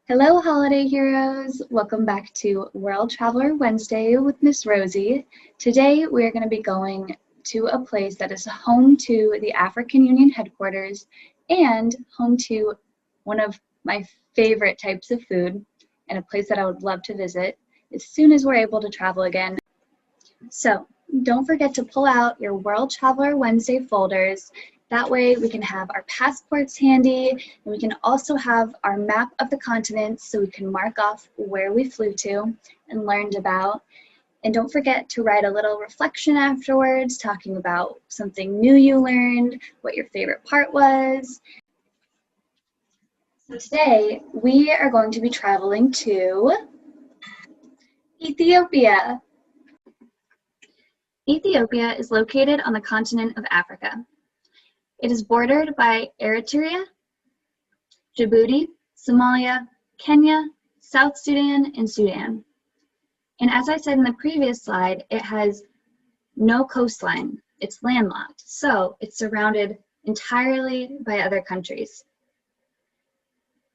Hello, holiday heroes! Welcome back to World Traveler Wednesday with Miss Rosie. Today we're going to be going to a place that is home to the African Union headquarters and home to one of my favorite types of food and a place that I would love to visit as soon as we're able to travel again. So don't forget to pull out your World Traveler Wednesday folders. That way we can have our passports handy, and we can also have our map of the continents so we can mark off where we flew to and learned about. And don't forget to write a little reflection afterwards, talking about something new you learned, what your favorite part was. So today we are going to be traveling to Ethiopia. Ethiopia is located on the continent of Africa. It is bordered by Eritrea, Djibouti, Somalia, Kenya, South Sudan, and Sudan. And as I said in the previous slide, it has no coastline. It's landlocked, so it's surrounded entirely by other countries.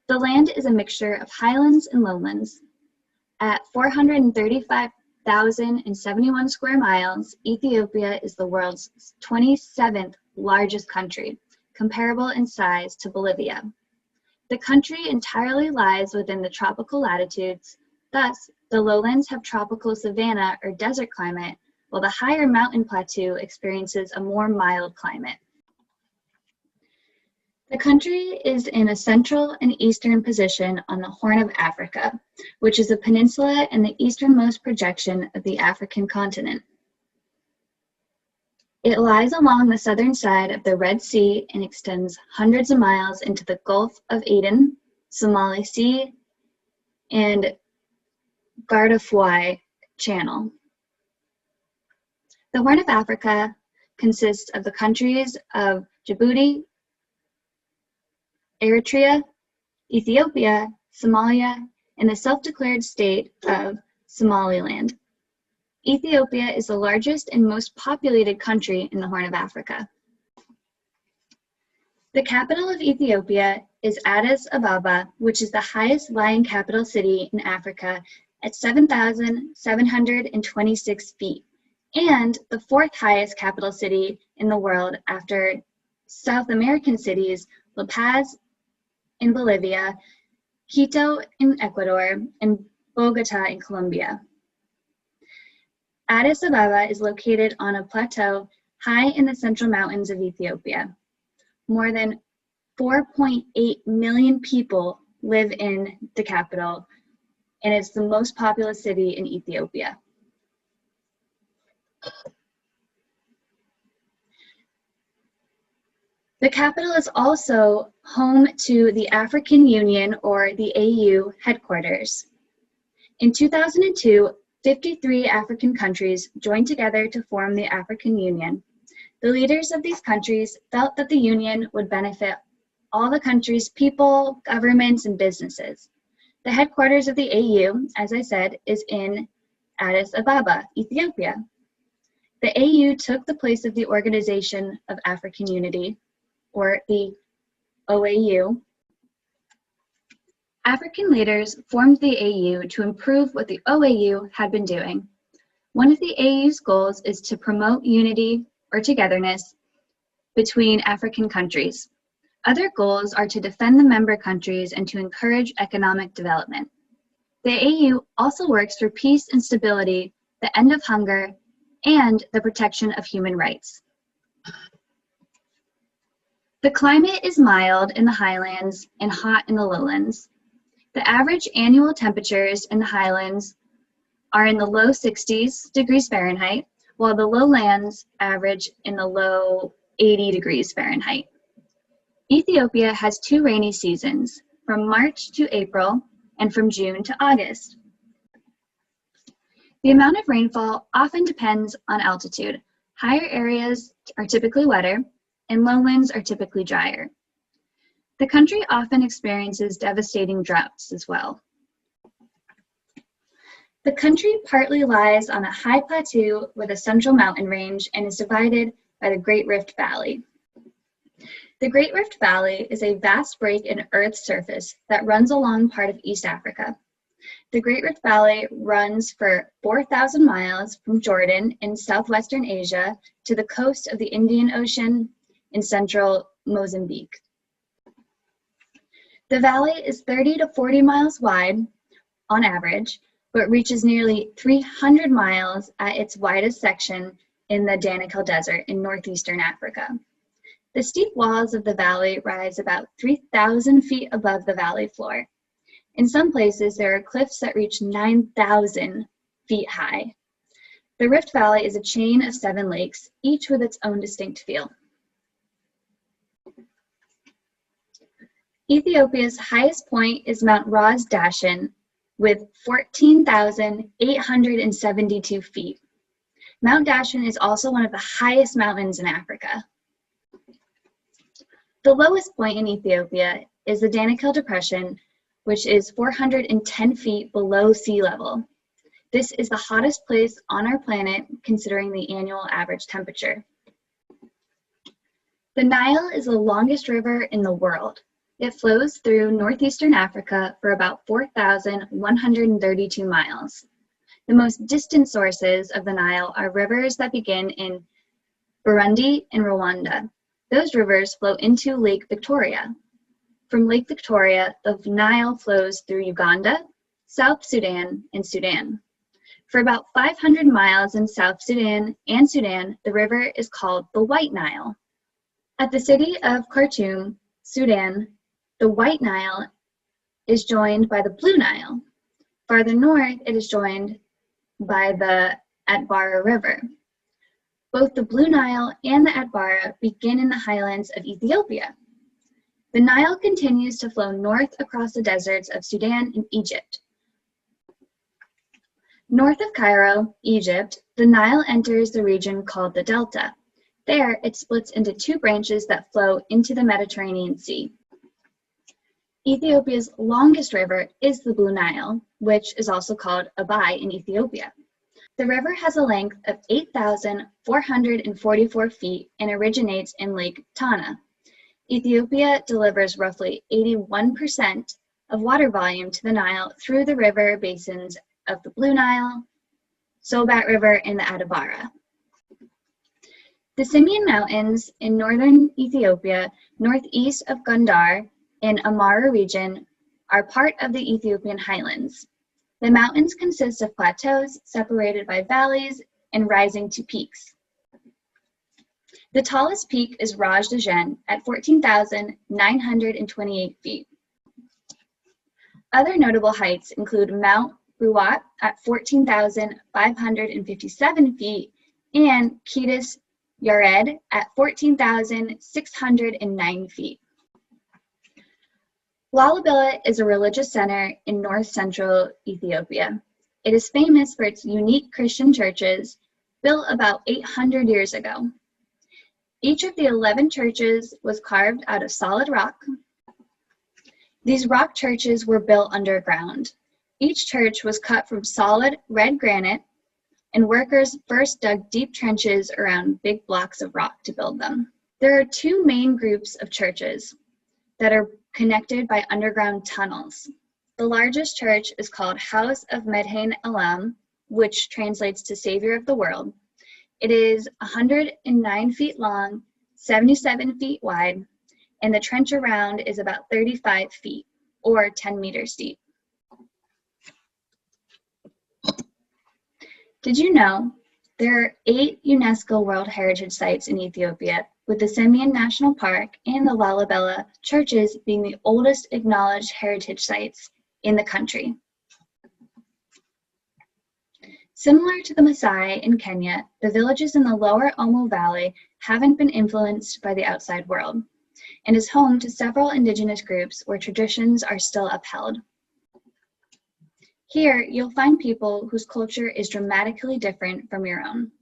The land is a mixture of highlands and lowlands. At 435,071 square miles, Ethiopia is the world's 27th largest country, comparable in size to Bolivia. The country entirely lies within the tropical latitudes, thus the lowlands have tropical savanna or desert climate, while the higher mountain plateau experiences a more mild climate. The country is in a central and eastern position on the Horn of Africa, which is a peninsula and the easternmost projection of the African continent. It lies along the southern side of the Red Sea and extends hundreds of miles into the Gulf of Aden, Somali Sea, and Gardafui Channel. The Horn of Africa consists of the countries of Djibouti, Eritrea, Ethiopia, Somalia, and the self-declared state of Somaliland. Ethiopia is the largest and most populated country in the Horn of Africa. The capital of Ethiopia is Addis Ababa, which is the highest lying capital city in Africa at 7,726 feet, and the fourth highest capital city in the world after South American cities La Paz in Bolivia, Quito in Ecuador, and Bogota in Colombia. Addis Ababa is located on a plateau high in the central mountains of Ethiopia. More than 4.8 million people live in the capital, and it's the most populous city in Ethiopia. The capital is also home to the African Union, or the AU, headquarters. In 2002, 53 African countries joined together to form the African Union. The leaders of these countries felt that the Union would benefit all the countries' people, governments, and businesses. The headquarters of the AU, as I said, is in Addis Ababa, Ethiopia. The AU took the place of the Organization of African Unity, or the OAU. African leaders formed the AU to improve what the OAU had been doing. One of the AU's goals is to promote unity or togetherness between African countries. Other goals are to defend the member countries and to encourage economic development. The AU also works for peace and stability, the end of hunger, and the protection of human rights. The climate is mild in the highlands and hot in the lowlands. The average annual temperatures in the highlands are in the low 60s degrees Fahrenheit, while the lowlands average in the low 80 degrees Fahrenheit. Ethiopia has two rainy seasons, from March to April and from June to August. The amount of rainfall often depends on altitude. Higher areas are typically wetter, and lowlands are typically drier. The country often experiences devastating droughts as well. The country partly lies on a high plateau with a central mountain range and is divided by the Great Rift Valley. The Great Rift Valley is a vast break in Earth's surface that runs along part of East Africa. The Great Rift Valley runs for 4,000 miles from Jordan in southwestern Asia to the coast of the Indian Ocean in central Mozambique. The valley is 30 to 40 miles wide on average, but reaches nearly 300 miles at its widest section in the Danakil Desert in northeastern Africa. The steep walls of the valley rise about 3,000 feet above the valley floor. In some places, there are cliffs that reach 9,000 feet high. The Rift Valley is a chain of 7 lakes, each with its own distinct feel. Ethiopia's highest point is Mount Ras Dashen with 14,872 feet. Mount Dashen is also one of the highest mountains in Africa. The lowest point in Ethiopia is the Danakil Depression, which is 410 feet below sea level. This is the hottest place on our planet considering the annual average temperature. The Nile is the longest river in the world. It flows through northeastern Africa for about 4,132 miles. The most distant sources of the Nile are rivers that begin in Burundi and Rwanda. Those rivers flow into Lake Victoria. From Lake Victoria, the Nile flows through Uganda, South Sudan, and Sudan. For about 500 miles in South Sudan and Sudan, the river is called the White Nile. At the city of Khartoum, Sudan, the White Nile is joined by the Blue Nile. Farther north, it is joined by the Atbara River. Both the Blue Nile and the Atbara begin in the highlands of Ethiopia. The Nile continues to flow north across the deserts of Sudan and Egypt. North of Cairo, Egypt, the Nile enters the region called the Delta. There, it splits into 2 branches that flow into the Mediterranean Sea. Ethiopia's longest river is the Blue Nile, which is also called Abai in Ethiopia. The river has a length of 8,444 feet and originates in Lake Tana. Ethiopia delivers roughly 81% of water volume to the Nile through the river basins of the Blue Nile, Sobat River, and the Atbara. The Simien Mountains in northern Ethiopia, northeast of Gondar in Amara region, are part of the Ethiopian highlands. The mountains consist of plateaus separated by valleys and rising to peaks. The tallest peak is Raj Dajen at 14,928 feet. Other notable heights include Mount Ruwat at 14,557 feet and Kitis Yared at 14,609 feet. Lalibela is a religious center in north-central Ethiopia. It is famous for its unique Christian churches built about 800 years ago. Each of the 11 churches was carved out of solid rock. These rock churches were built underground. Each church was cut from solid red granite, and workers first dug deep trenches around big blocks of rock to build them. There are 2 main groups of churches that are connected by underground tunnels. The largest church is called House of Medhain Elam, which translates to Savior of the World. It is 109 feet long, 77 feet wide, and the trench around is about 35 feet, or 10 meters deep. Did you know there are 8 UNESCO World Heritage Sites in Ethiopia, with the Simien National Park and the Lalibela churches being the oldest acknowledged heritage sites in the country. Similar to the Maasai in Kenya, the villages in the lower Omo Valley haven't been influenced by the outside world, and is home to several indigenous groups where traditions are still upheld. Here, you'll find people whose culture is dramatically different from your own.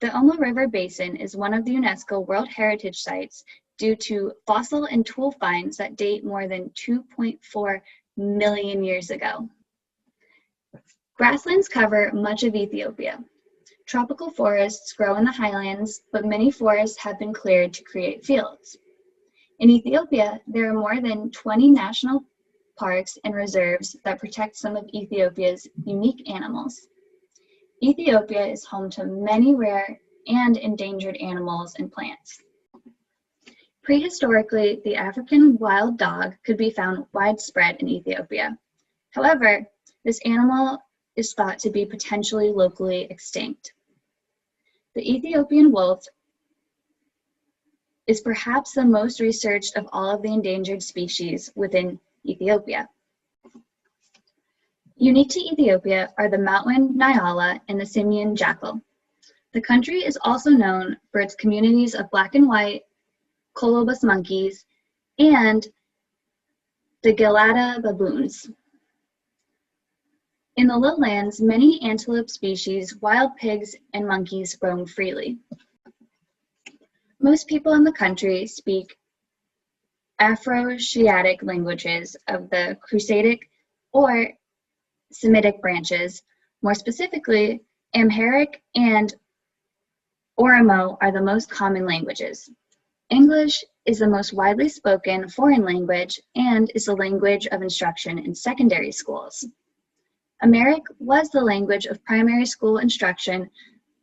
The Omo River Basin is one of the UNESCO World Heritage Sites due to fossil and tool finds that date more than 2.4 million years ago. Grasslands cover much of Ethiopia. Tropical forests grow in the highlands, but many forests have been cleared to create fields. In Ethiopia, there are more than 20 national parks and reserves that protect some of Ethiopia's unique animals. Ethiopia is home to many rare and endangered animals and plants. Prehistorically, the African wild dog could be found widespread in Ethiopia. However, this animal is thought to be potentially locally extinct. The Ethiopian wolf is perhaps the most researched of all of the endangered species within Ethiopia. Unique to Ethiopia are the mountain nyala and the simian jackal. The country is also known for its communities of black and white colobus monkeys and the gelada baboons. In the lowlands, many antelope species, wild pigs, and monkeys roam freely. Most people in the country speak Afro-Asiatic languages of the Crusatic or Semitic branches. More specifically, Amharic and Oromo are the most common languages. English is the most widely spoken foreign language and is the language of instruction in secondary schools. Amharic was the language of primary school instruction,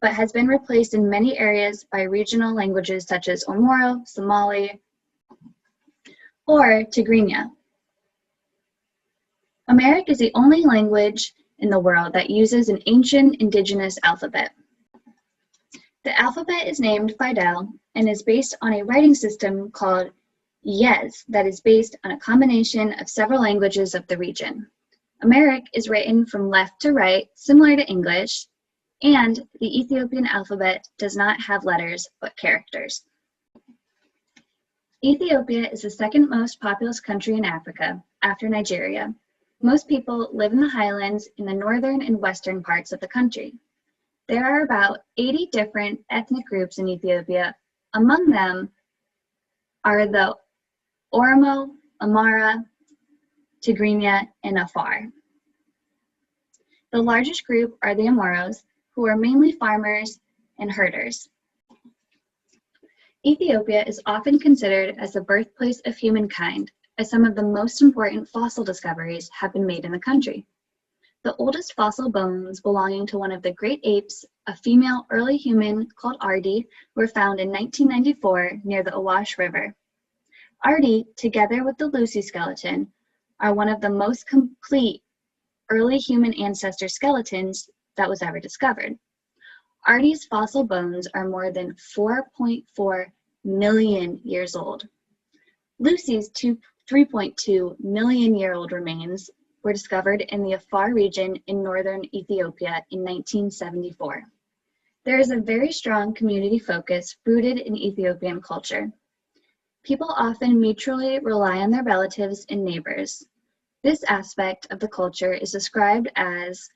but has been replaced in many areas by regional languages such as Omoro, Somali, or Tigrinya. Amharic is the only language in the world that uses an ancient indigenous alphabet. The alphabet is named Fidel and is based on a writing system called Yez that is based on a combination of several languages of the region. Amharic is written from left to right, similar to English, and the Ethiopian alphabet does not have letters but characters. Ethiopia is the second most populous country in Africa, after Nigeria. Most people live in the highlands in the northern and western parts of the country. There are about 80 different ethnic groups in Ethiopia. Among them are the Oromo, Amhara, Tigrinya, and Afar. The largest group are the Amoros, who are mainly farmers and herders. Ethiopia is often considered as the birthplace of humankind, as some of the most important fossil discoveries have been made in the country. The oldest fossil bones belonging to one of the great apes, a female early human called Ardi, were found in 1994 near the Awash River. Ardi, together with the Lucy skeleton, are one of the most complete early human ancestor skeletons that was ever discovered. Ardi's fossil bones are more than 4.4 million years old. Lucy's 3.2 million year old remains were discovered in the Afar region in northern Ethiopia in 1974. There is a very strong community focus rooted in Ethiopian culture. People often mutually rely on their relatives and neighbors. This aspect of the culture is described as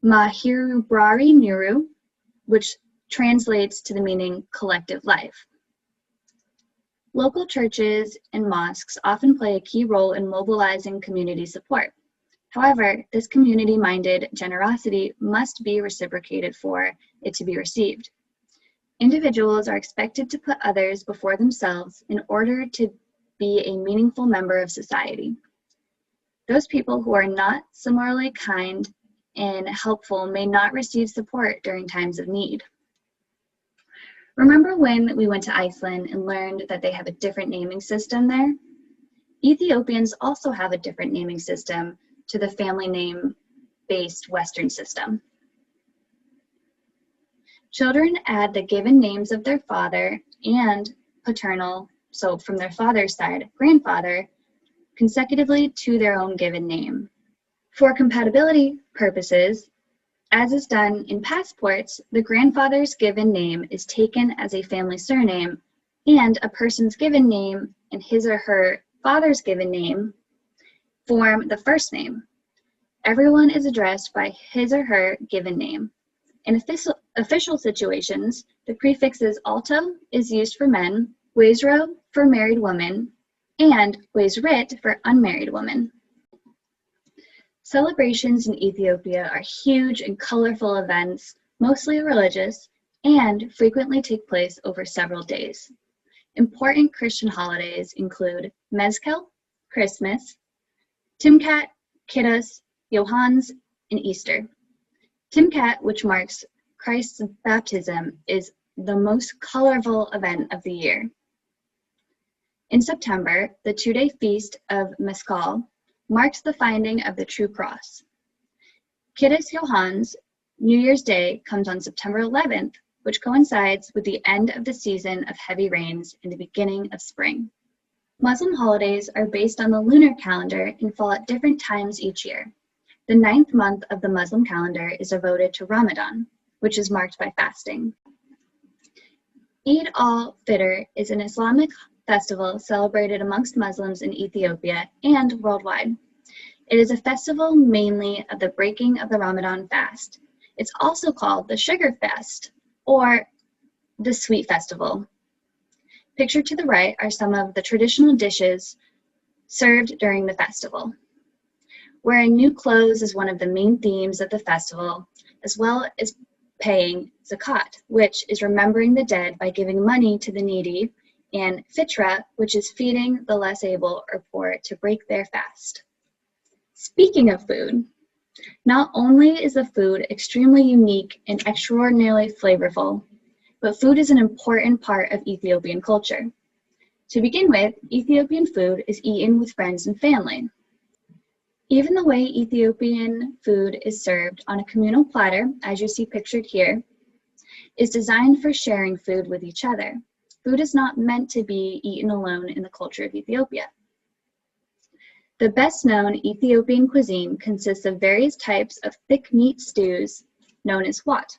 Mahirubrari Niru, which translates to the meaning collective life. Local churches and mosques often play a key role in mobilizing community support. However, this community-minded generosity must be reciprocated for it to be received. Individuals are expected to put others before themselves in order to be a meaningful member of society. Those people who are not similarly kind and helpful may not receive support during times of need. Remember when we went to Iceland and learned that they have a different naming system there? Ethiopians also have a different naming system to the family name-based Western system. Children add the given names of their father and paternal, so from their father's side, grandfather, consecutively to their own given name. For compatibility purposes, as is done in passports, the grandfather's given name is taken as a family surname, and a person's given name and his or her father's given name form the first name. Everyone is addressed by his or her given name. In official situations, the prefixes alto is used for men, wezro for married women, and wezrit for unmarried women. Celebrations in Ethiopia are huge and colorful events, mostly religious, and frequently take place over several days. Important Christian holidays include Mezcal, Christmas, Timkat, Kiddush, Johannes, and Easter. Timkat, which marks Christ's baptism, is the most colorful event of the year. In September, the two-day feast of Mezcal marks the finding of the true cross. Kiddush Johannes, New Year's Day, comes on September 11th, which coincides with the end of the season of heavy rains and the beginning of spring. Muslim holidays are based on the lunar calendar and fall at different times each year. The 9th month of the Muslim calendar is devoted to Ramadan, which is marked by fasting. Eid al-Fitr is an Islamic festival celebrated amongst Muslims in Ethiopia and worldwide. It is a festival mainly of the breaking of the Ramadan fast. It's also called the Sugar Fest or the Sweet Festival. Pictured to the right are some of the traditional dishes served during the festival. Wearing new clothes is one of the main themes of the festival, as well as paying zakat, which is remembering the dead by giving money to the needy, and fitra, which is feeding the less able or poor to break their fast. Speaking of food, not only is the food extremely unique and extraordinarily flavorful, but food is an important part of Ethiopian culture. To begin with, Ethiopian food is eaten with friends and family. Even the way Ethiopian food is served on a communal platter, as you see pictured here, is designed for sharing food with each other. Food is not meant to be eaten alone in the culture of Ethiopia. The best-known Ethiopian cuisine consists of various types of thick meat stews known as wat,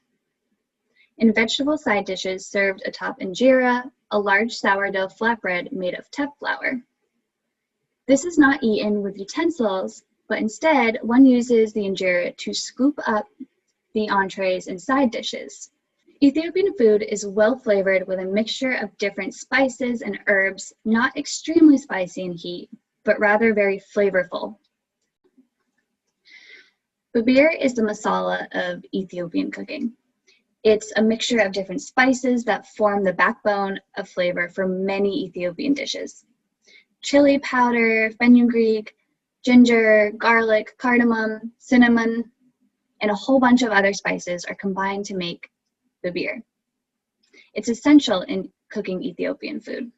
and vegetable side dishes served atop injera, a large sourdough flatbread made of teff flour. This is not eaten with utensils, but instead one uses the injera to scoop up the entrees and side dishes. Ethiopian food is well flavored with a mixture of different spices and herbs, not extremely spicy in heat, but rather very flavorful. Babir is the masala of Ethiopian cooking. It's a mixture of different spices that form the backbone of flavor for many Ethiopian dishes. Chili powder, fenugreek, ginger, garlic, cardamom, cinnamon, and a whole bunch of other spices are combined to make babir. It's essential in cooking Ethiopian food.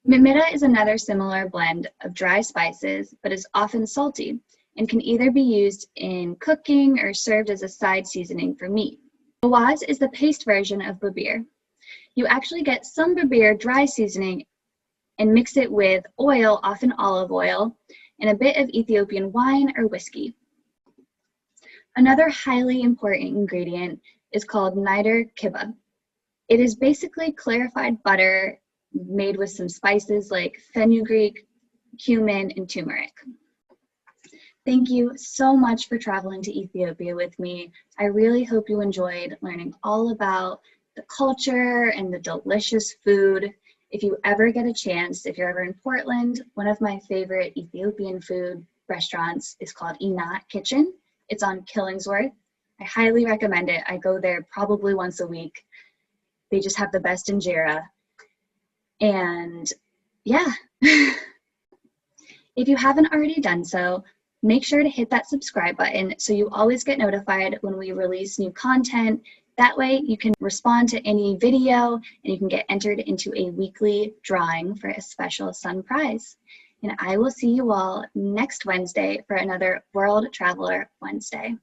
Mimita is another similar blend of dry spices, but is often salty and can either be used in cooking or served as a side seasoning for meat. Awaz is the paste version of babir. You actually get some babir dry seasoning and mix it with oil, often olive oil, and a bit of Ethiopian wine or whiskey. Another highly important ingredient is called niter kibbeh. It is basically clarified butter made with some spices like fenugreek, cumin, and turmeric. Thank you so much for traveling to Ethiopia with me. I really hope you enjoyed learning all about the culture and the delicious food. If you ever get a chance, if you're ever in Portland, one of my favorite Ethiopian food restaurants is called Inat Kitchen. It's on Killingsworth. I highly recommend it. I go there probably once a week. They just have the best injera. And yeah, if you haven't already done so, make sure to hit that subscribe button so you always get notified when we release new content. That way you can respond to any video and you can get entered into a weekly drawing for a special Sun prize. And I will see you all next Wednesday for another World Traveler Wednesday.